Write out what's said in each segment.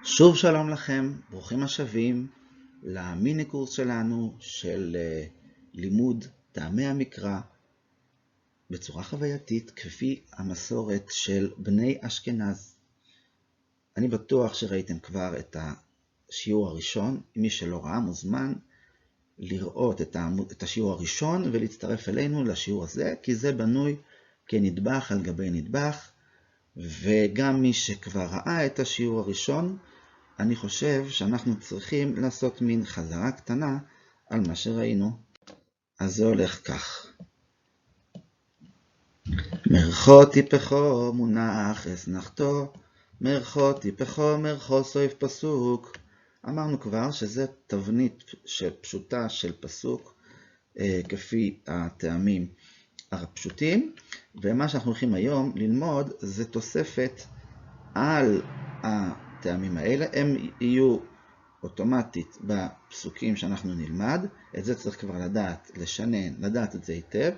שוב שלום לכם, ברוכים השבים למיני קורס שלנו של לימוד טעמי המקרא בצורה חווייתית כפי המסורת של בני אשכנז. אני בטוח שראיתם כבר את השיעור הראשון, מי שלא ראה מוזמן לראות את השיעור הראשון ולהצטרף אלינו לשיעור הזה, כי זה בנוי כנדבך על גבי נדבך, וגם מי שכבר ראה את השיעור הראשון, אני חושב שאנחנו צריכים לעשות מין חזרה קטנה על מה שראינו. אז זה הולך כך. מרחו טיפחו מונח אסנחתו, מרחו טיפחו מרחו סוף פסוק. אמרנו כבר שזה תבנית פשוטה של פסוק כפי הטעמים הפשוטים, ומה שאנחנו הולכים היום ללמוד זה תוספת על הטעמים האלה. הם יהיו אוטומטית בפסוקים שאנחנו נלמד, את זה צריך כבר לדעת, לשנן, לדעת את זה היטב,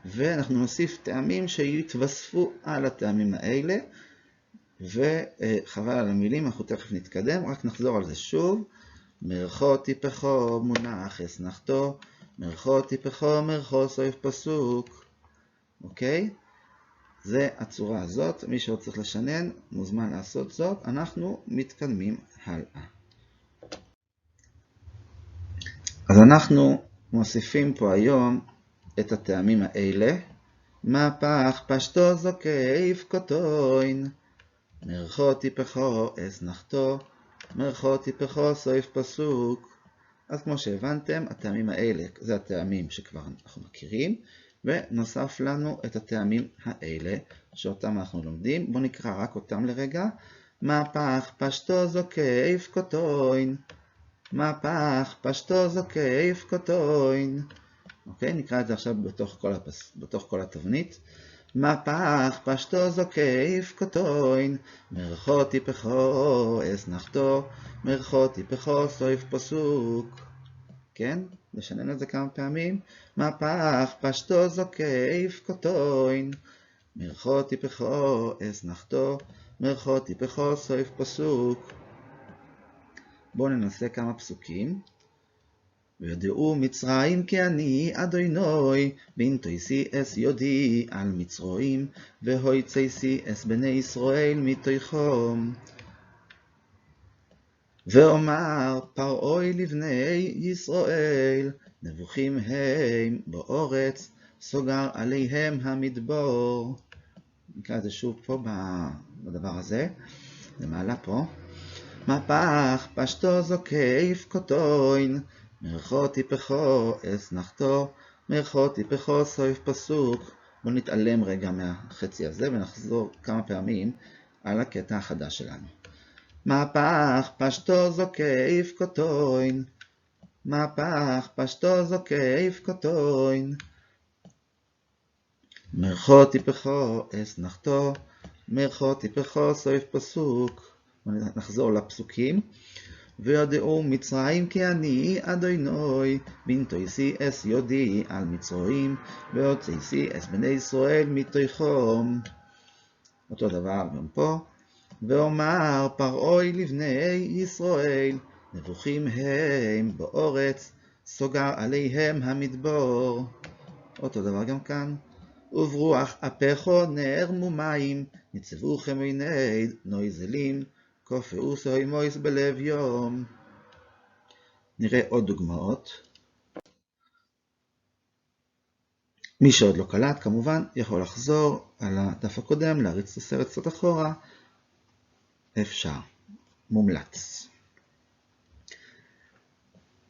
ואנחנו נוסיף טעמים שיתווספו על הטעמים האלה, וחבל על המילים, אנחנו תכף נתקדם, רק נחזור על זה שוב. מרחו טיפחו מונח אסנחתו, מרחו טיפחו מרחו סוף פסוק. אוקיי? זה הצורה הזאת, מי שרוצה לשנן מוזמן לעשות זאת. אנחנו מתקדמים הלאה. אז אנחנו מוסיפים פה היום את הטעמים האלה. מהפך פשטו זוקף קוטוין, מרחו טיפחו אסנחתו, מרחו טיפחו סוף פסוק. אז כמו שהבנתם, הטעמים האלה זה הטעמים שכבר אנחנו מכירים, ונוסף לנו את הטעמים האלה שאותם אנחנו לומדים. בואו נקרא רק אותם לרגע. מהפך פשטו זוקף קוטוין, מהפך פשטו זוקף קוטוין. אוקיי, נקרא את זה עכשיו בתוך כל התבנית. מהפך פשטו זוקף קוטוין, מרחו טיפחו אסנחתו, מרחו טיפחו סוף פסוק. כן? נשנן את זה כמה פעמים. מהפך פשטו זוקף קוטוין, מרחו טיפחו אסנחתו, מרחו טיפחו סוף פסוק. בואו ננסה כמה פסוקים. וידעו מצרים כי אני אדוני, בנתויסי אס יודי על מצרים, והויצייסי אס בני ישראל מתוכם. ואומר פרעוי לבני ישראל, נבוכים הם באורץ, סוגר עליהם המדבור. נקרא את זה שוב פה בדבר הזה, למעלה פה. מהפך פשטו זוקף קוטוין, מרחו טיפחו אסנחתו, מרחו טיפחו סוף פסוק. בואו נתעלם רגע מהחצי הזה ונחזור כמה פעמים על הקטע החדש שלנו. מהפך פשטו זוקף קוטוין, מהפך פשטו זוקף קוטוין, מרחו טיפחו אסנחתו, מרחו טיפחו סוף פסוק. נחזור לפסוקים. וידעו מצרים כי אני אדוני, בנתויסי אס יודי על מצרים, והוצאיסי אס בני ישראל מתוכם. אותו דבר גם פה. ואומר פרעוי לבני ישראל, נבוכים הם באורץ, סוגר עליהם המדבור. אותו דבר גם כאן. וברוח אפךו נערמו מים, ניצבוכם עיני נויזלים, כופאו סוימויס בלב יום. נראה עוד דוגמאות. מי שעוד לא קלט כמובן יכול לחזור על הדף הקודם, להריץ את הסרט קצת אחורה. אפשר, מומלץ.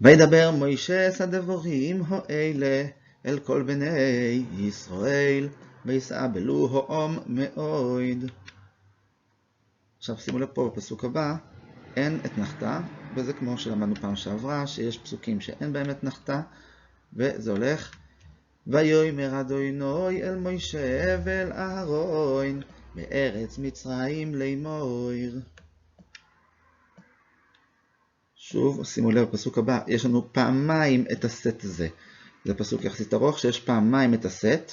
וידבר מוישה הדבורים האלה אל כל בני ישראל, ויסעבלו הום מאויד. עכשיו שימו לב פה בפסוק הבא, אין אתנחתא, וזה כמו שלמדנו פעם שעברה, שיש פסוקים שאין בהם אתנחתא, וזה הולך, ויאמר אדוני אל מוישה ואל אהרון, בארץ מצרים לאמור. שוב, שימו לב בפסוק הבא, יש לנו פעמיים את הסט הזה. זה פסוק יחסית ארוך שיש פעמיים את הסט.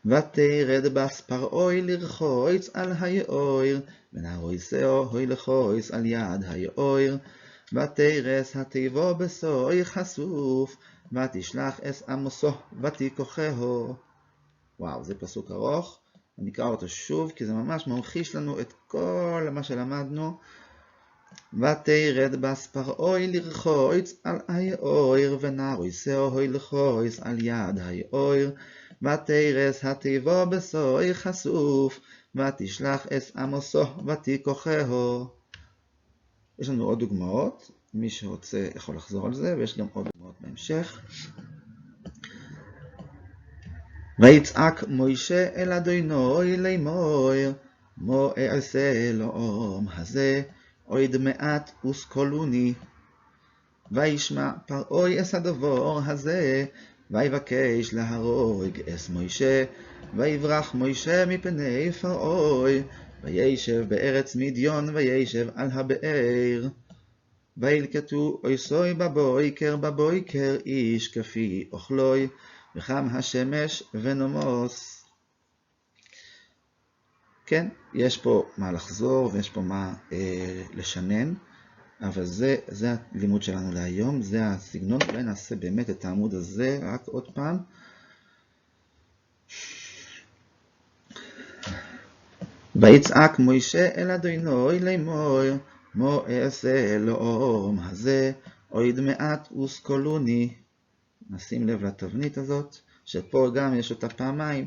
ותרד בס פרעוי לרחוץ על היאויר, ונרויסאו הוי לחוץ על יד היאויר, ותרס התיבו בסוי חשוף, ותשלח אס עמוסו ותיקוחהו. וואו, זה פסוק ארוך, אני אקרא אותו שוב, כי זה ממש ממחיש לנו את כל מה שלמדנו. ותרד בס פרעוי לרחוץ על היאויר, ונרויסאו הוי לחוץ על יד היאויר, ותרס התיבו בסוי חשוף, ותשלח אס עמוסו ותיקוחהו. יש לנו עוד דוגמאות, מי שרוצה יכול לחזור על זה, ויש גם עוד דוגמאות בהמשך. ויצעק מוישה אל אדוני לאמור, מו אעשה לאום הזה, עוד מעט וסקולוני. וישמע פרעוי אס הדבר הזה, ויבקש להרוג אס מוישה, ויברח מוישה מפני פרעוי, וישב בארץ מדיון, וישב על הבאר. וילקטו אויסוי בבויקר איש כפי אוכלוי, וחם השמש ונומוס. כן, יש פה מה לחזור ויש פה מה לשנן, אבל זה הלימוד שלנו להיום, זה הסגנון. אולי נעשה באמת את העמוד הזה רק עוד פעם. ויצעק מוישה אל אדוני לאמור, מו אעשה לאום הזה, עוד מעט וסקולוני. נשים לב לתבנית הזאת, שפה גם יש אותה פעמיים.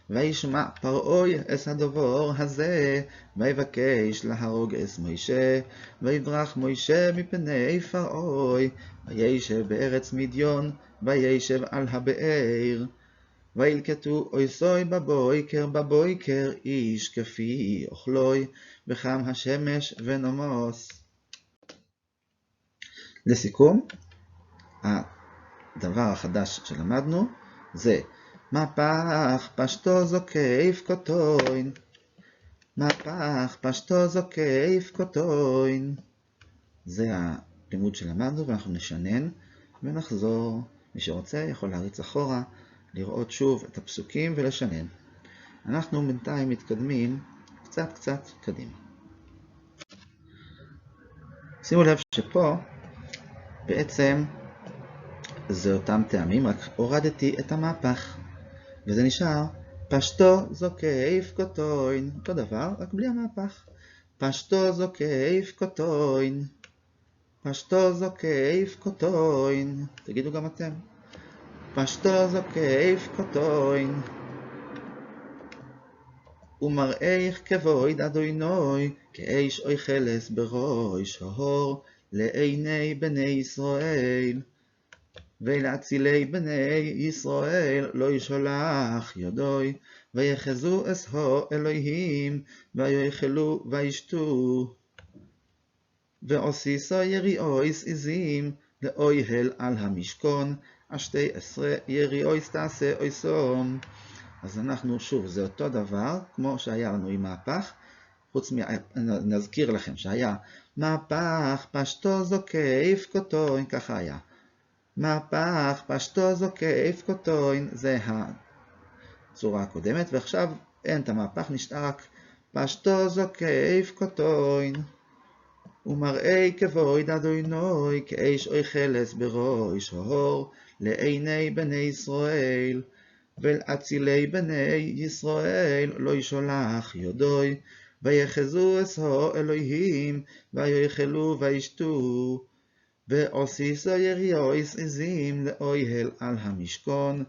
וישמע פרעוי אס הדבר הזה, ויבקש להרוג אס מוישה, ויברח מוישה מפני פרעוי, וישב בארץ מדיון, וישב על הבאר. וילקטו אויסוי בבויקר איש כפי אוכלוי, וחם השמש ונומוס. לסיכום, הדבר החדש שלמדנו זה מהפך פשטו זוקף קוטוין. מהפך פשטו זוקף קוטוין. זה הלימוד שלמדנו, ואנחנו נשנן ונחזור. מי שרוצה יכול להריץ אחורה, לראות שוב את הפסוקים ולשנן. אנחנו בינתיים מתקדמים קצת קדימה. שימו לב שפה בעצם זה אותם טעמים, רק הורדתי את המהפך, וזה נשאר פשטו זוקף קוטוין. אותו דבר, רק בלי המהפך. פשטו זוקף קוטוין. פשטו זוקף קוטוין. תגידו גם אתם. פשטו זוקף קוטוין. ומראיך כבויד אדוני, כאש אוכלס בראש ההור, לעיני בני ישראל. ולהצילי בני ישראל לא ישולח ידוי, ויחזו אסהו אלוהים, ויאכלו וישתו. ועושיסו יריעויס עזים, לאוהל על המשכון, 12 יריעויס תעשה אויסום. אז אנחנו שוב, זה אותו דבר, כמו שהיה לנו עם מהפך, נזכיר לכם שהיה מהפך פשטו זוקף קוטוין, ככה היה. מהפך פשטו זוקף קוטוין, זה הצורה הקודמת, ועכשיו אין את המהפך, נשאר רק פשטו זוקף קוטוין. ומראי כבויד אדוני, כאש אוכלס בראש ההור, לעיני בני ישראל. ולהצילי בני ישראל לא ישולח ידוי, ויחזו אסהו אלוהים, ויאכלו וישתו. ועושיסו יריעויס עזים לאוהל על המשכון,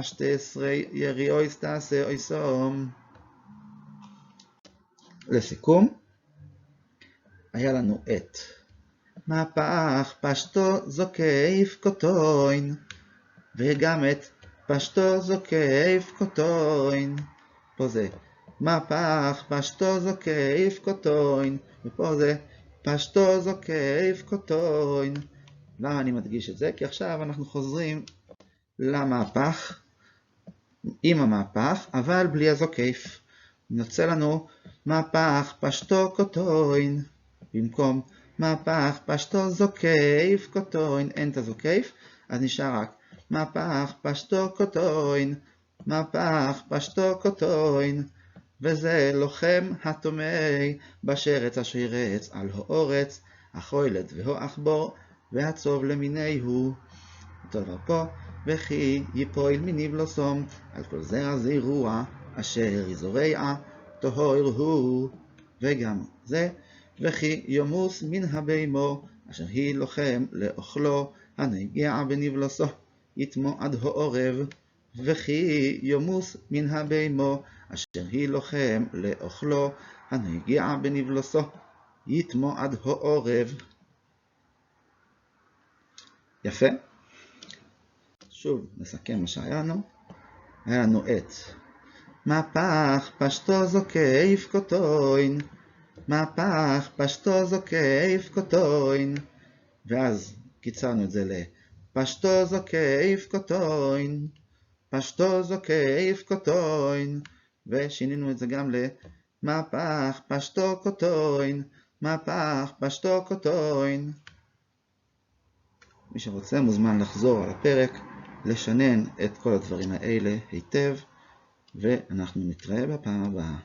12 יריעויס תעשה אויסום. לסיכום, היה לנו את מהפך פשטו זוקף קוטוין, וגם את פשטו זוקף קוטוין. פה זה מהפך פשטו זוקף קוטוין, ופה זה פשטו זוקף קוטוין. למה אני מדגיש את זה? כי עכשיו אנחנו חוזרים למהפך, עם המהפך, אבל בלי הזוקף. נוצא לנו מהפך פשטו קוטוין, במקום מהפך פשטו זוקף קוטוין, אין את הזוקף, אז נשאר רק מהפך פשטו קוטוין, מהפך פשטו קוטוין, וזה לוחם התומי, בשרץ אשר רץ על האורץ, החוילת והעכבור, והצוב למיניהו. אותו דבר פה, וכי יפויל מנבלוסום, על כל זרע זרוע, אשר יזורע, טהור הוא. וגם זה, וכי יומוס מן הבימו, אשר היא לוחם לאוכלו, הנגיע בנבלוסו, יתמו עד העורב. וכי יומוס מן הבימו, אשר היא לוחם לאוכלו, הנגיע בנבלוסו, יתמו עד העורב. יפה. שוב נסכם מה שהיה לנו. היה לנו את מהפך פשטו זוקף קוטוין, מהפך פשטו זוקף קוטוין, ואז קיצרנו את זה לפשטו זוקף קוטוין, פשטו זוקף קוטוין, ושינינו את זה גם למהפך פשטו קוטוין, מהפך פשטו קוטוין. מי שרוצה מוזמן לחזור על הפרק, לשנן את כל הדברים האלה היטב, ואנחנו נתראה בפעם הבאה.